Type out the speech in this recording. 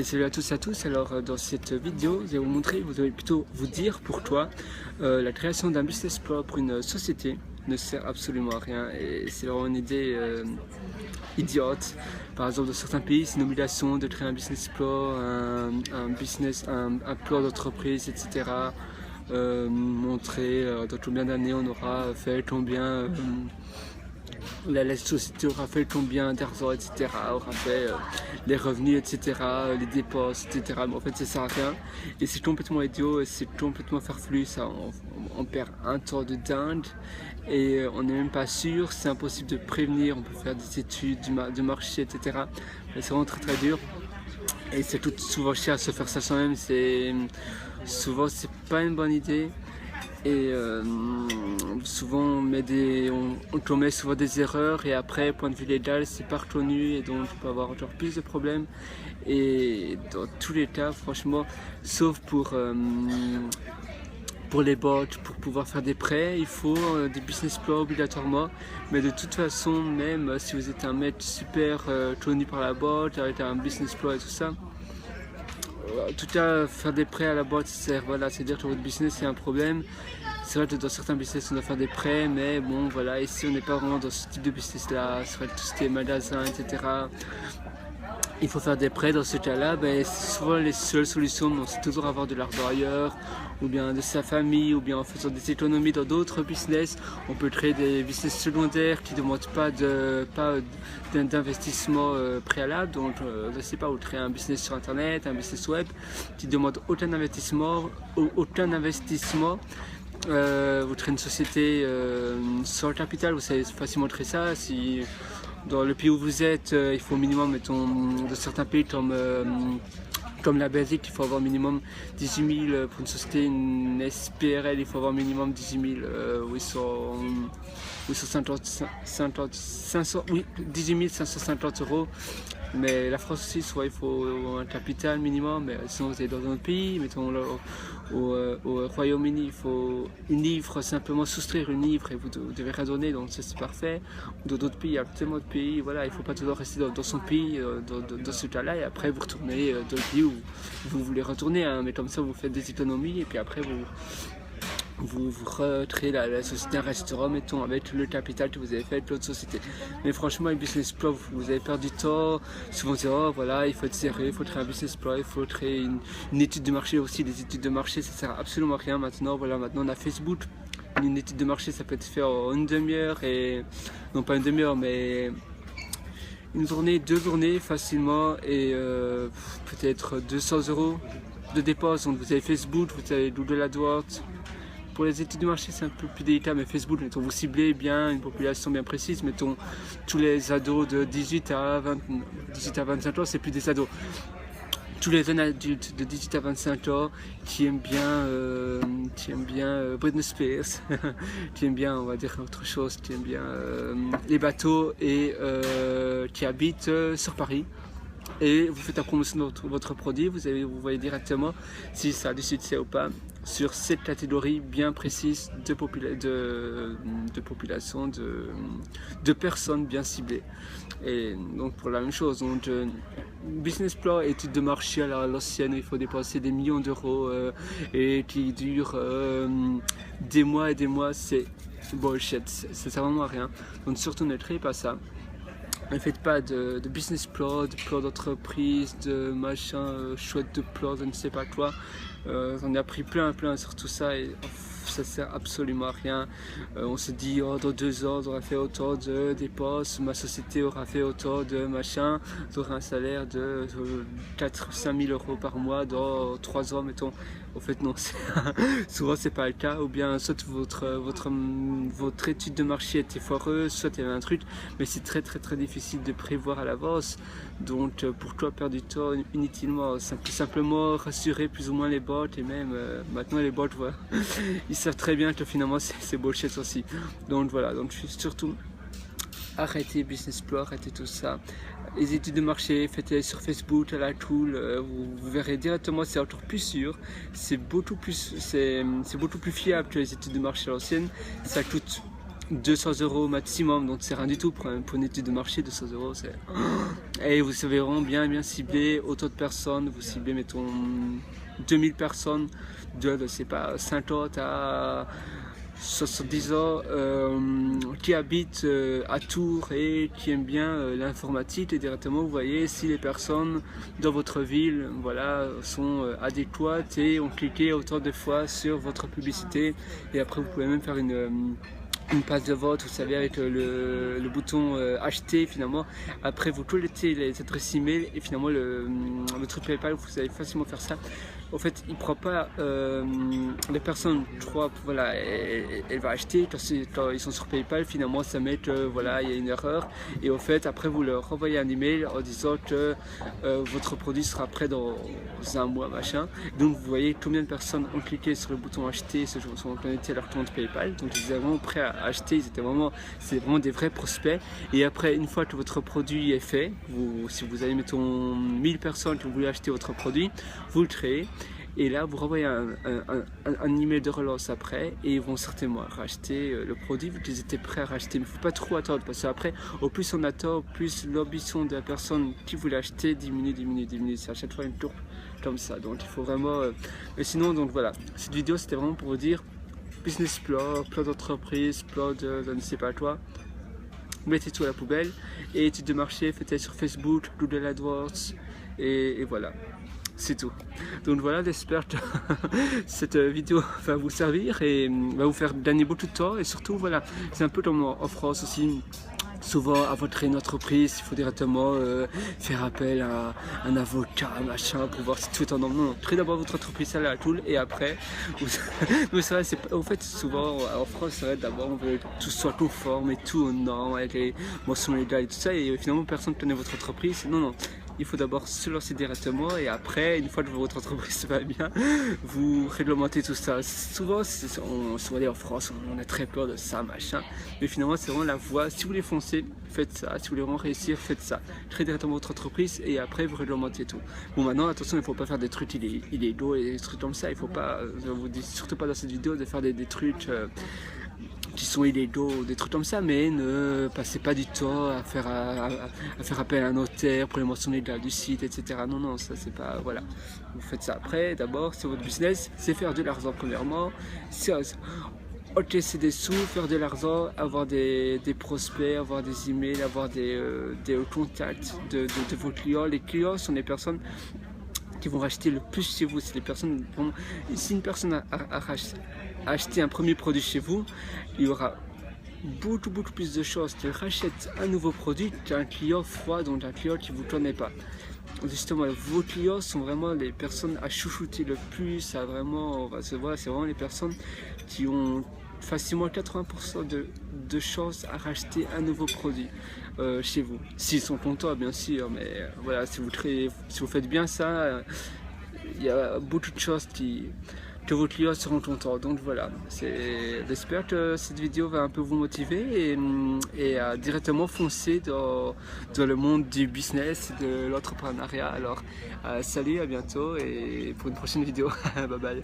Et salut à tous et à tous. Alors dans cette vidéo, je vais vous montrer, vous allez plutôt vous dire pour toi, la création d'un business plan pour une société ne sert absolument à rien et c'est vraiment une idée idiote. Par exemple, dans certains pays, c'est une obligation de créer un business plan, un plan d'entreprise, etc. Montrer dans combien d'années on aura fait combien. La société aura fait combien d'argent, etc., aura fait les revenus, etc., les dépenses, etc. Mais en fait, ça sert à rien et c'est complètement idiot, c'est complètement farfelu. Ça, on perd un temps de dingue et on n'est même pas sûr. C'est impossible de prévenir. On peut faire des études de marché, etc. Mais c'est vraiment très très dur et c'est tout souvent cher à se faire ça soi-même. Souvent, c'est pas une bonne idée. Et souvent on commet souvent des erreurs et après point de vue légal c'est pas reconnu et donc on peut avoir encore plus de problèmes et dans tous les cas franchement sauf pour les banques, pour pouvoir faire des prêts, il faut des business plans obligatoirement. Mais de toute façon, même si vous êtes un mec super connu par la banque, avec un business plan et tout ça, en tout cas, faire des prêts à la boîte, c'est-à-dire que votre business c'est un problème. C'est vrai que dans certains business on doit faire des prêts, mais bon voilà, ici on n'est pas vraiment dans ce type de business là, c'est vrai que tout ce qui est magasin, etc. Il faut faire des prêts dans ce cas-là, souvent les seules solutions, c'est toujours avoir de l'argent ailleurs, ou bien de sa famille, ou bien en faisant des économies dans d'autres business. On peut créer des business secondaires qui ne demandent pas d'investissement préalable. Donc, je ne sais pas, vous créez un business sur internet, un business web qui ne demande aucun investissement. Vous créez une société sans le capital, vous savez facilement créer ça. Si dans le pays où vous êtes, il faut au minimum, mettons, de certains pays comme la Belgique, il faut avoir minimum 18 000 pour une société, une SPRL, il faut avoir minimum 18 550 euros. Mais la France aussi, soit il faut un capital minimum, mais sinon vous êtes dans un autre pays, mettons au Royaume-Uni, il faut une livre, simplement souscrire une livre et vous devez rien donner, donc ça c'est parfait. Dans d'autres pays, il y a tellement de pays, voilà, il ne faut pas toujours rester dans son pays, dans ce cas-là, et après vous retournez dans le pays où vous voulez retourner, hein, mais comme ça vous faites des économies et puis après vous recréez la société, un restaurant, mettons, avec le capital que vous avez fait avec l'autre société. Mais franchement, un business plan, vous avez perdu du temps. Souvent, on dit, oh voilà, il faut être sérieux, il faut créer un business plan, il faut créer une étude de marché aussi. Les études de marché, ça sert absolument à rien maintenant. Voilà, maintenant on a Facebook. Une étude de marché, ça peut être fait en une demi-heure et non pas une demi-heure, mais une journée, 2 journées facilement et peut-être 200 euros de dépenses. Donc vous avez Facebook, vous avez Google AdWords. Pour les études de marché, c'est un peu plus délicat, mais Facebook, mettons, vous ciblez bien une population bien précise, mettons tous les ados de 18 à 25 ans, c'est plus des ados. Tous les jeunes adultes de 18 à 25 ans qui aiment bien Britney Spears, qui aiment bien, on va dire autre chose, qui aiment bien les bateaux et qui habitent sur Paris. Et vous faites la promotion de votre produit, vous voyez directement si ça a du succès ou pas sur cette catégorie bien précise de population, de personnes bien ciblées. Et donc pour la même chose, donc, business plan, étude de marché à l'ancienne, il faut dépenser des millions d'euros et qui dure des mois et des mois, c'est bullshit, ça sert vraiment à rien. Donc surtout ne créez pas ça. Ne faites pas de business plan, de plan d'entreprise, de machin chouette de plan, je ne sais pas quoi. On a appris plein sur tout ça et ça sert absolument à rien. On se dit oh, dans 2 ans j'aurai fait autant de dépenses, ma société aura fait autant de machin, j'aurai un salaire de 4-5 000 euros par mois dans 3 ans mettons. En fait non, souvent c'est pas le cas, ou bien soit votre étude de marché était foireuse, soit il y avait un truc, mais c'est très difficile de prévoir à l'avance. Donc pourquoi perdre du temps inutilement, simplement rassurer plus ou moins les bots, et même maintenant les bots voilà, ils savent très bien que finalement c'est bullshit aussi. Donc voilà, donc surtout arrêtez business plan, arrêtez tout ça. Les études de marché, faites-les sur Facebook à la cool, vous verrez directement, c'est encore plus sûr, c'est beaucoup plus fiable que les études de marché à l'ancienne. Ça coûte 200 € maximum, donc c'est rien du tout pour une étude de marché. 200 €, c'est... Et vous savez vraiment bien cibler autant de personnes. Vous ciblez, mettons, 2000 personnes de, je sais pas, 50 à 70 ans qui habitent à Tours et qui aiment bien l'informatique, et directement vous voyez si les personnes dans votre ville, voilà, sont adéquates et ont cliqué autant de fois sur votre publicité. Et après vous pouvez même faire une page de vote, vous savez, avec le bouton acheter. Finalement après vous collectez les adresses email et finalement le truc PayPal, vous savez facilement faire ça. En fait, il ne prend pas les personnes, je crois, voilà, elle va acheter, quand ils sont sur PayPal, finalement ça met que voilà, il y a une erreur, et au fait après vous leur envoyez un email en disant que votre produit sera prêt dans un mois, machin. Donc vous voyez combien de personnes ont cliqué sur le bouton acheter, se sont connectés à leur compte PayPal, donc ils étaient vraiment prêts à acheter, c'est vraiment des vrais prospects. Et après, une fois que votre produit est fait, si vous avez, mettons, 1000 personnes qui ont voulu acheter votre produit, vous le créez. Et là, vous renvoyez un email de relance après, et ils vont certainement racheter le produit vu qu'ils étaient prêts à racheter. Mais il ne faut pas trop attendre, parce qu'après, au plus on attend, au plus l'ambition de la personne qui voulait acheter diminue. C'est à chaque fois une tourbe comme ça. Donc il faut vraiment... Mais sinon, donc voilà, cette vidéo c'était vraiment pour vous dire business plan d'entreprise, plan de je ne sais pas quoi. Mettez tout à la poubelle, et études de marché, faites-les sur Facebook, Google AdWords, et voilà. C'est tout. Donc voilà, j'espère que cette vidéo va vous servir et va vous faire gagner beaucoup de temps. Et surtout, voilà, c'est un peu comme en France aussi. Souvent, avant de créer une entreprise, il faut directement faire appel à un avocat, machin, pour voir si tout est en ordre. Non, créez d'abord votre entreprise à la cool, et après, mais c'est vrai, en fait, souvent en France, c'est vrai, d'abord on veut que tout soit conforme et tout aux normes, avec les mentions légales et tout ça, et finalement personne ne connaît votre entreprise. Non. Il faut d'abord se lancer directement, et après, une fois que votre entreprise va bien, vous réglementez tout ça. Souvent, en France, on a très peur de ça, machin. Mais finalement, c'est vraiment la voie. Si vous voulez foncer, faites ça. Si vous voulez vraiment réussir, faites ça. Créez directement votre entreprise, et après, vous réglementez tout. Bon, maintenant, attention, il ne faut pas faire des trucs illégaux et des trucs comme ça. Il ne faut pas, je vous dis surtout pas dans cette vidéo de faire des trucs... qui sont illégaux, des trucs comme ça, mais ne passez pas du temps à faire appel à un notaire pour les mentions légales du site, etc. Non, ça c'est pas... Voilà. Vous faites ça après, d'abord, c'est votre business, c'est faire de l'argent premièrement, c'est encaisser des sous, faire de l'argent, avoir des prospects, avoir des emails, avoir des contacts de vos clients. Les clients sont les personnes qui vont racheter le plus chez vous. C'est les personnes, si une personne a acheté un premier produit chez vous, il y aura beaucoup plus de chances qu'il rachète un nouveau produit qu'un client froid, donc un client qui ne vous connaît pas. Justement, vos clients sont vraiment les personnes à chouchouter le plus, à vraiment, c'est vraiment les personnes qui ont facilement 80% de chances à racheter un nouveau produit chez vous. S'ils sont contents, bien sûr, mais voilà, si vous faites bien ça, il y a beaucoup de choses que vos clients seront contents. Donc voilà, j'espère que cette vidéo va un peu vous motiver et à directement foncer dans le monde du business, de l'entrepreneuriat. Alors salut, à bientôt, et pour une prochaine vidéo. Bye bye.